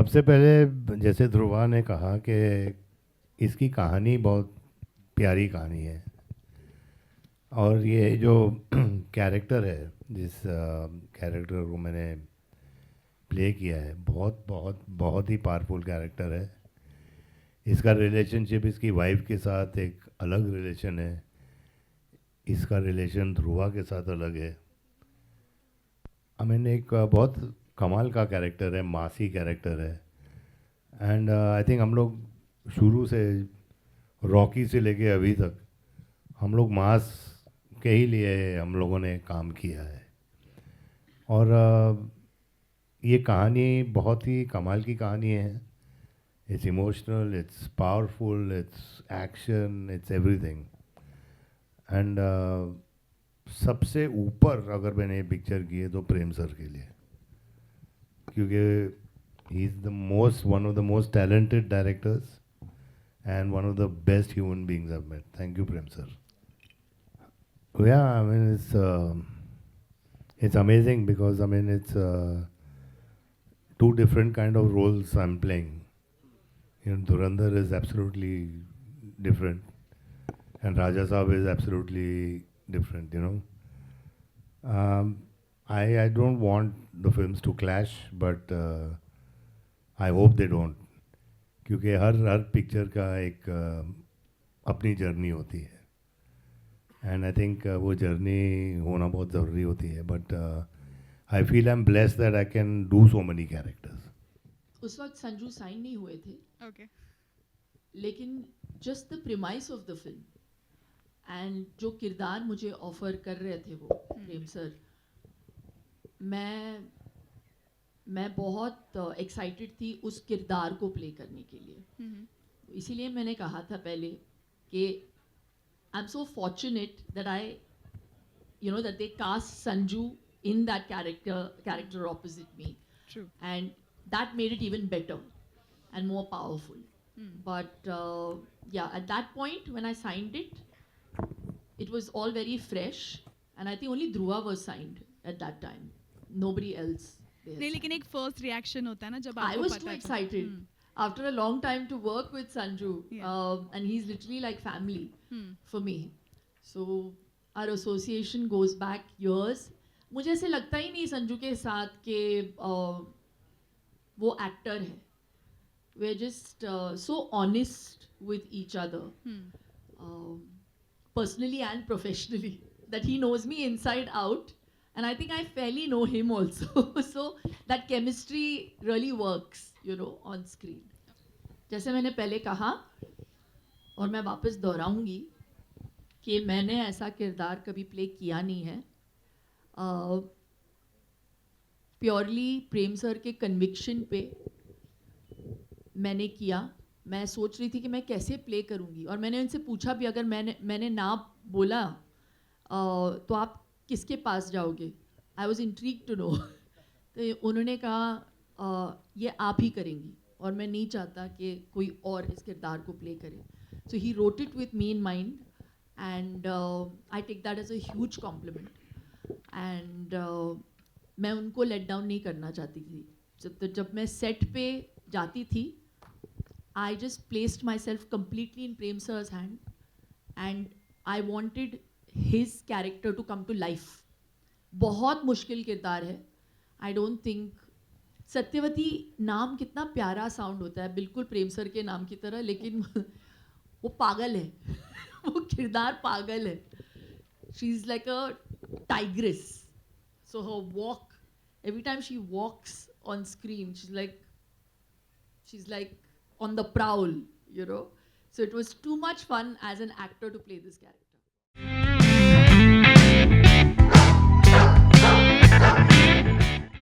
सबसे पहले जैसे ध्रुवा ने कहा कि इसकी कहानी बहुत प्यारी कहानी है और ये जो कैरेक्टर है जिस कैरेक्टर को मैंने प्ले किया है बहुत बहुत बहुत ही पावरफुल कैरेक्टर है। इसका रिलेशनशिप इसकी वाइफ के साथ एक अलग रिलेशन है, इसका रिलेशन ध्रुवा के साथ अलग है। आई मीन एक बहुत कमाल का कैरेक्टर है, मासी कैरेक्टर है। एंड आई थिंक हम लोग शुरू से रॉकी से लेके अभी तक हम लोग मास के ही लिए हम लोगों ने काम किया है। और ये कहानी बहुत ही कमाल की कहानी है। It's emotional, it's powerful, it's action, it's everything. And सबसे ऊपर अगर मैंने ये पिक्चर की है तो प्रेम सर के लिए, क्योंकि he is the most one of the most talented directors and one of the best human beings I've met. Thank you, Prem sir. Yeah, I mean it's amazing because I mean it's two different kind of roles I'm playing. You know, Dhurandhar is absolutely different, and Raja Saab is absolutely different. You know, I don't want the films to clash, but I hope they don't. क्योंकि हर picture का एक अपनी journey होती है and I think वो journey होना बहुत ज़रूरी होती है। But I feel I am blessed that I can do so many characters. उस वक्त संजू साइन नहीं हुए थे। Okay. लेकिन just the premise of the film and जो किरदार मुझे ऑफर कर रहे थे वो प्रेम सर, मैं बहुत एक्साइटेड थी उस किरदार को प्ले करने के लिए। इसीलिए मैंने कहा था पहले कि I am so fortunate that I that they cast Sanju in that character opposite me. True. And that made it even better and more powerful. But yeah, at that point when I signed it, it was all very fresh, and I think only Dhruva was signed at that time, nobody else there. नहीं, लेकिन एक first reaction होता है ना जब I आपको was पता too है। excited after a long time to work with Sanju. Yeah. And he's literally like family for me. So our association goes back years. मुझे ऐसे लगता ही नहीं संजू के साथ कि वो एक्टर है। We are just so honest with each other, personally and professionally, that he knows me inside out and I think I fairly know him also. So that chemistry really works, on screen. जैसे मैंने पहले कहा और मैं वापस दोहराऊंगी कि मैंने ऐसा किरदार कभी प्ले किया नहीं है। प्योरली प्रेम सर के कन्विक्शन पे मैंने किया। मैं सोच रही थी कि मैं कैसे प्ले करूँगी और मैंने उनसे पूछा भी, अगर मैंने ना बोला तो आप किसके पास जाओगे? I was intrigued to know. तो उन्होंने कहा ये आप ही करेंगी और मैं नहीं चाहता कि कोई और इस किरदार को प्ले करे। So he wrote it with me in mind and I take that as a huge compliment. And मैं उनको लेट डाउन नहीं करना चाहती थी। जब मैं सेट पे जाती थी, I just placed myself completely in Prem sir's hand and I wanted his character to come to life. बहुत मुश्किल किरदार है। आई डोंट थिंक सत्यवती नाम कितना प्यारा साउंड होता है, बिल्कुल प्रेम सर के नाम की तरह, लेकिन वो पागल है। वो किरदार पागल है। She is like a tigress. So her walk, every time she walks on screen, she is like on the prowl. So it was too much fun as an actor to play this character.